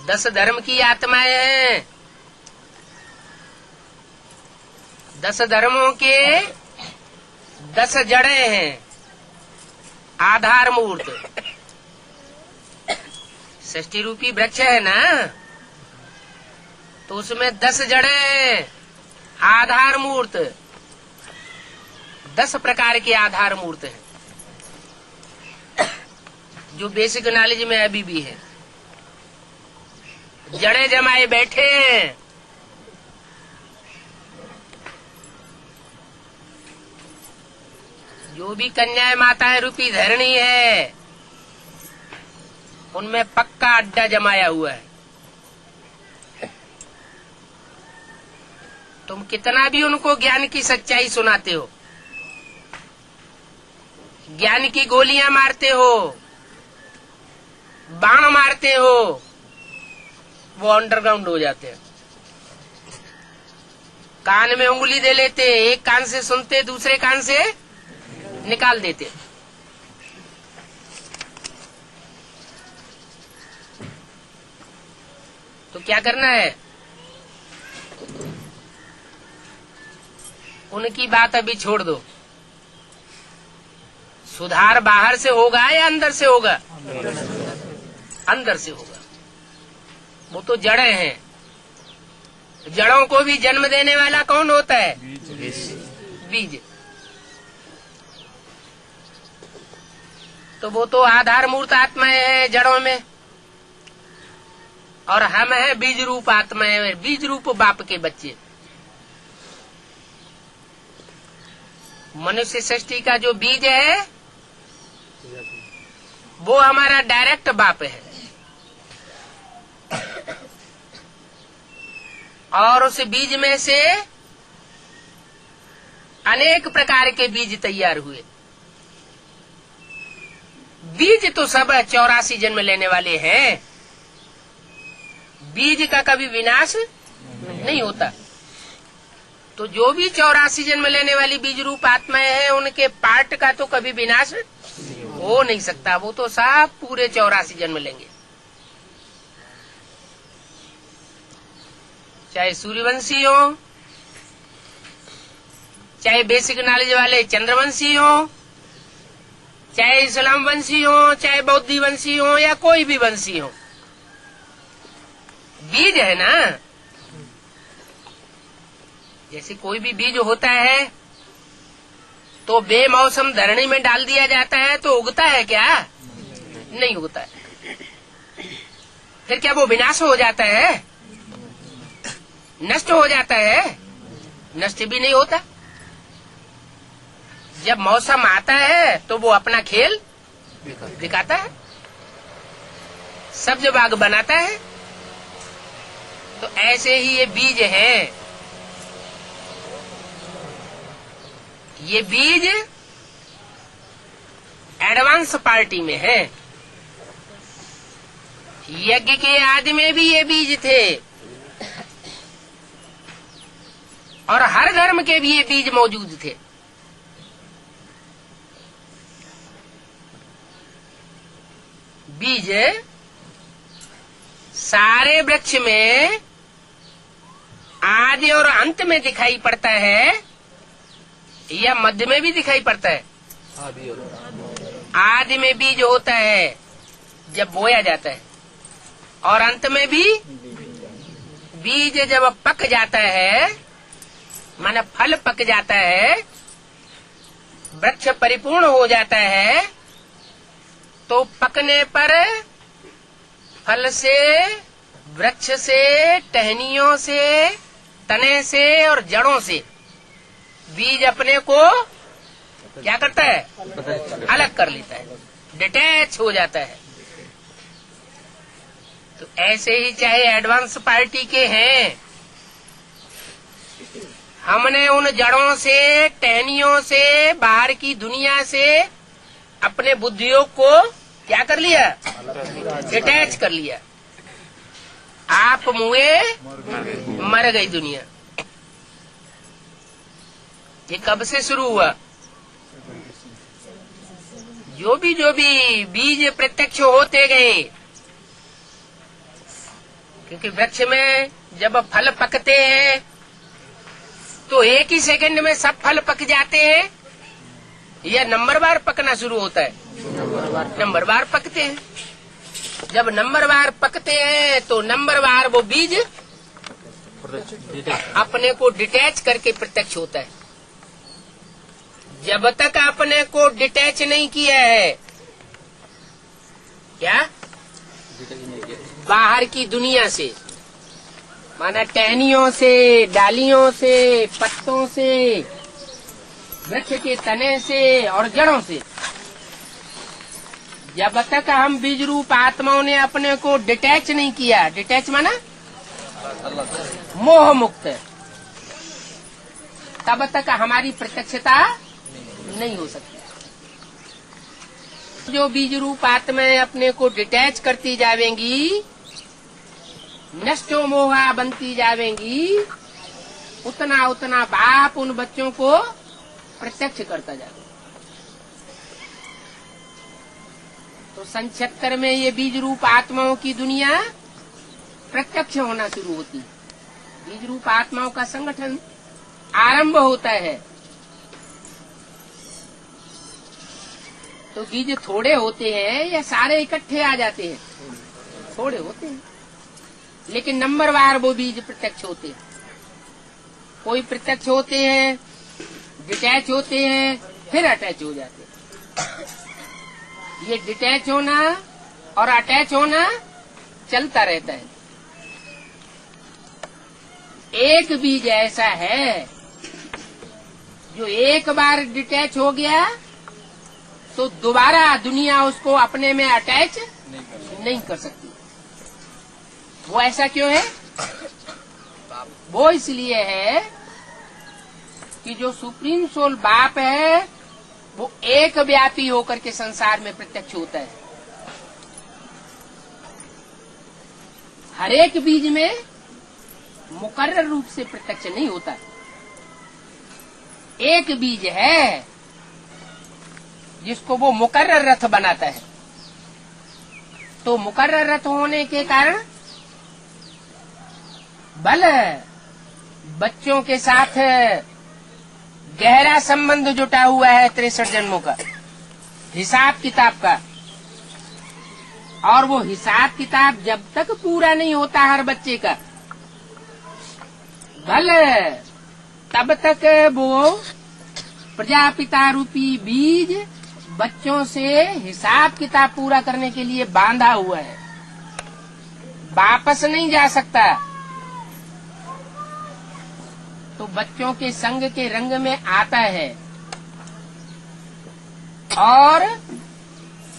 10 धर्म की आत्माएं हैं। 10 धर्मों के 10 जड़ें हैं। आधार मूर्त सृष्टि रूपी वृक्ष है ना, तो उसमें 10 जड़ें हैं। आधार मूर्त 10 प्रकार के आधार मूर्त हैं, जो बेसिक नॉलेज में अभी भी है। जड़ें जमाए बैठे हैं। जो भी कन्याएं माताएं रूपी धरणी है, उनमें पक्का अड्डा जमाया हुआ है। तुम कितना भी उनको ज्ञान की सच्चाई सुनाते हो, ज्ञान की गोलियां मारते हो, बाण मारते हो, वो अंडरग्राउंड हो जाते हैं। कान में उंगली दे लेते, एक कान से सुनते, दूसरे कान से निकाल देते। तो क्या करना है? उनकी बात अभी छोड़ दो। सुधार बाहर से होगा या अंदर से होगा? अंदर से होगा। वो तो जड़ें हैं। जड़ों को भी जन्म देने वाला कौन होता है? बीज। तो वो तो आधार मूर्त आत्माएं हैं जड़ों में, और हम हैं बीज रूप आत्माएं, बीज रूप बाप के बच्चे। मनुष्य सृष्टि का जो बीज है, वो हमारा डायरेक्ट बाप है, और उस बीज में से अनेक प्रकार के बीज तैयार हुए। बीज तो सब 84 जन्म लेने वाले हैं। बीज का कभी विनाश नहीं होता। तो जो भी 84 जन्म लेने वाली बीज रूप आत्माएं हैं, उनके पार्ट का तो कभी विनाश हो नहीं सकता। वो तो सब पूरे 84 जन्म लेंगे। चाहे सूर्यवंशी हो, चाहे बेसिक नॉलेज वाले चंद्रवंशी हो, चाहे इस्लाम वंशी हो, चाहे बौद्धी वंशी हो, या कोई भी वंशी हो, बीज है ना। जैसे कोई भी बीज होता है तो बेमौसम धरणी में डाल दिया जाता है तो उगता है क्या? नहीं उगता है। फिर क्या वो विनाश हो जाता है? नष्ट हो जाता है? नष्ट भी नहीं होता। जब मौसम आता है तो वो अपना खेल दिखाता है, सब्ज बाग बनाता है। तो ऐसे ही ये बीज है। ये बीज एडवांस पार्टी में है। यज्ञ के आदि में भी ये बीज थे, और हर धर्म के भी ये बीज मौजूद थे। बीज सारे वृक्ष में आदि और अंत में दिखाई पड़ता है, या मध्य में भी दिखाई पड़ता है? आदि में बीज होता है जब बोया जाता है, और अंत में भी बीज जब पक जाता है, माना फल पक जाता है, वृक्ष परिपूर्ण हो जाता है, तो पकने पर फल से, वृक्ष से, टहनियों से, तने से और जड़ों से बीज अपने को क्या करता है? अलग कर लेता है, डिटैच हो जाता है। तो ऐसे ही चाहे एडवांस पार्टी के हैं, हमने उन जड़ों से, टहनियों से, बाहर की दुनिया से अपने बुद्धियों को क्या कर लिया? डिटैच कर लिया। आप मुए, मर गई दुनिया। ये कब से शुरू हुआ? जो भी बीज प्रत्यक्ष होते गए, क्योंकि वृक्ष में जब फल पकते हैं तो एक ही सेकंड में सब फल पक जाते हैं या नंबरवार पकना शुरू होता है? नंबरवार पकते हैं। जब नंबरवार पकते हैं तो नंबरवार वो बीज अपने को डिटैच करके प्रत्यक्ष होता है। जब तक अपने को डिटैच नहीं किया है, क्या बाहर की दुनिया से, माना टहनियों से, डालियों से, पत्तों से, वृक्ष के तने से और जड़ों से, जब तक हम बीज रूप आत्माओं ने अपने को डिटैच नहीं किया, डिटैच माना मोह मुक्त, तब तक हमारी प्रत्यक्षता नहीं हो सकती। जो बीज रूप आत्माएं अपने को डिटैच करती जावेंगी, नष्टो मोहा बनती जावेंगी, उतना उतना बाप उन बच्चों को प्रत्यक्ष करता जाएगा। तो सन 76 में ये बीज रूप आत्माओं की दुनिया प्रत्यक्ष होना शुरू होती है। बीज रूप आत्माओं का संगठन आरंभ होता है। तो बीज थोड़े होते हैं या सारे इकट्ठे आ जाते हैं? थोड़े होते हैं, लेकिन नंबरवार वो बीज प्रत्यक्ष होते हैं। कोई प्रत्यक्ष होते हैं, डिटैच होते हैं, फिर अटैच हो जाते हैं। ये डिटैच होना और अटैच होना चलता रहता है। एक बीज ऐसा है जो एक बार डिटैच हो गया तो दोबारा दुनिया उसको अपने में अटैच नहीं कर सकती। वो ऐसा क्यों है? वो इसलिए है कि जो सुप्रीम सोल बाप है वो एक व्यापी होकर के संसार में प्रत्यक्ष होता है। हर एक बीज में मुकर्रर रूप से प्रत्यक्ष नहीं होता। एक बीज है जिसको वो मुकर्रर रथ बनाता है। तो मुकर्रर रथ होने के कारण बल बच्चों के साथ गहरा संबंध जुटा हुआ है 63 जन्मों का, हिसाब किताब का। और वो हिसाब किताब जब तक पूरा नहीं होता हर बच्चे का बल, तब तक वो प्रजापिता रूपी बीज बच्चों से हिसाब किताब पूरा करने के लिए बांधा हुआ है, वापस नहीं जा सकता। तो बच्चों के संग के रंग में आता है और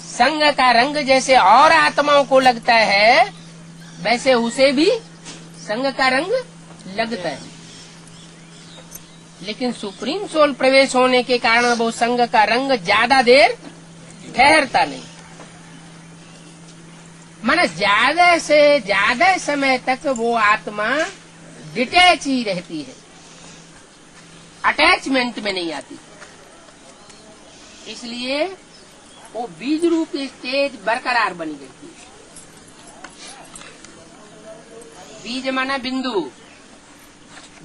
संग का रंग जैसे और आत्माओं को लगता है वैसे उसे भी संग का रंग लगता है। लेकिन सुप्रीम सोल प्रवेश होने के कारण वो संग का रंग ज्यादा देर ठहरता नहीं। माना ज्यादा से ज्यादा समय तक वो आत्मा डिटैच ही रहती है, अटैचमेंट में नहीं आती। इसलिए वो बीज रूप स्टेज बरकरार बनी रहती है। बीज माना बिंदु,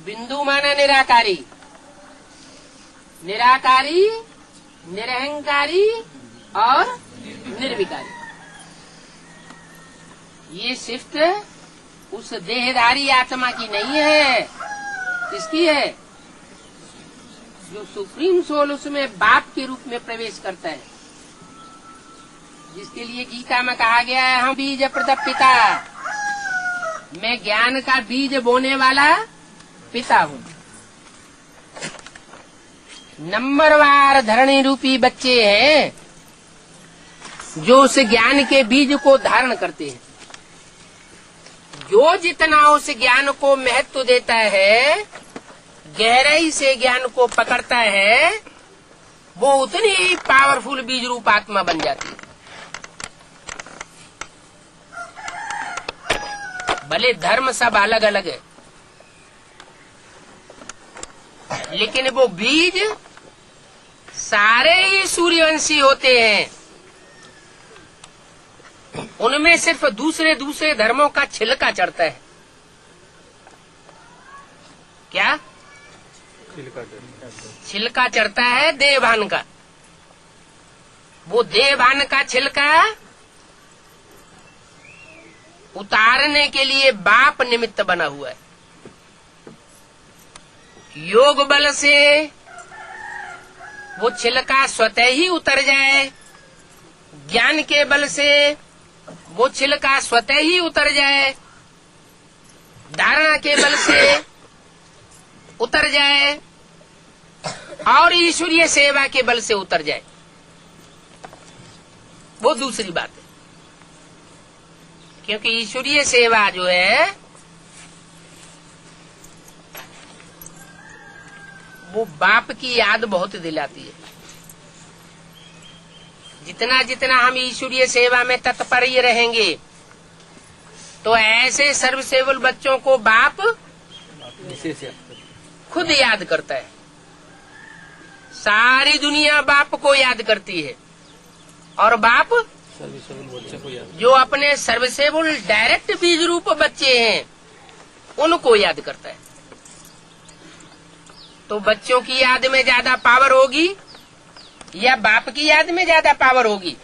बिंदु माना निराकारी, निराकारी, निरहंकारी और निर्विकारी। ये सिर्फ उस देहधारी आत्मा की नहीं है, इसकी है जो सुप्रीम सोल उसमें बाप के रूप में प्रवेश करता है, जिसके लिए गीता में कहा गया है हम बीज प्रदप पिता, मैं ज्ञान का बीज बोने वाला पिता हूँ। नंबरवार धरणी रूपी बच्चे हैं जो उस ज्ञान के बीज को धारण करते हैं। जो जितना उस ज्ञान को महत्व देता है, गहराई से ज्ञान को पकड़ता है, वो उतनी ही पावरफुल बीज रूप आत्मा बन जाती है। भले धर्म सब अलग अलग है, लेकिन वो बीज सारे ही सूर्यवंशी होते हैं। उनमें सिर्फ दूसरे दूसरे धर्मों का छिलका चढ़ता है। क्या छिलका चढ़ता है? देवभान का। वो देवभान का छिलका उतारने के लिए बाप निमित्त बना हुआ है। योग बल से वो छिलका स्वतः ही उतर जाए, ज्ञान के बल से वो छिलका स्वतः ही उतर जाए, धारणा के बल से उतर जाए और ईश्वरीय सेवा के बल से उतर जाए, वो दूसरी बात है। क्योंकि ईश्वरीय सेवा जो है वो बाप की याद बहुत दिलाती है। जितना जितना हम ईश्वरीय सेवा में तत्पर ही रहेंगे तो ऐसे सर्वसेवल बच्चों को बाप खुद याद करता है। सारी दुनिया बाप को याद करती है और बाप जो अपने सर्वसेवल डायरेक्ट बीज रूप बच्चे हैं उनको याद करता है। तो बच्चों की याद में ज्यादा पावर होगी या बाप की याद में ज्यादा पावर होगी?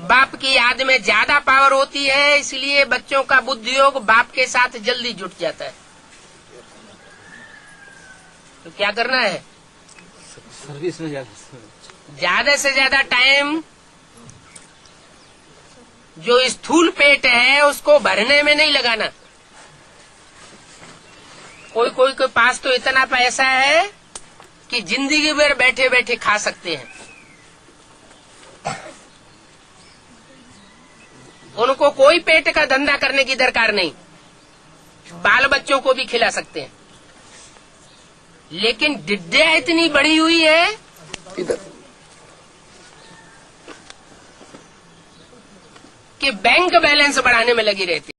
बाप की याद में ज्यादा पावर होती है, इसलिए बच्चों का बुद्धि योग बाप के साथ जल्दी जुट जाता है। तो क्या करना है? सर्विस में ज्यादा से ज्यादा टाइम जो स्थूल पेट है उसको भरने में नहीं लगाना। कोई कोई के पास तो इतना पैसा है कि जिंदगी भर बैठे बैठे खा सकते हैं। उनको कोई पेट का धंधा करने की दरकार नहीं, बाल बच्चों को भी खिला सकते हैं। लेकिन डिड्डिया इतनी बड़ी हुई है कि बैंक बैलेंस बढ़ाने में लगी रहती है।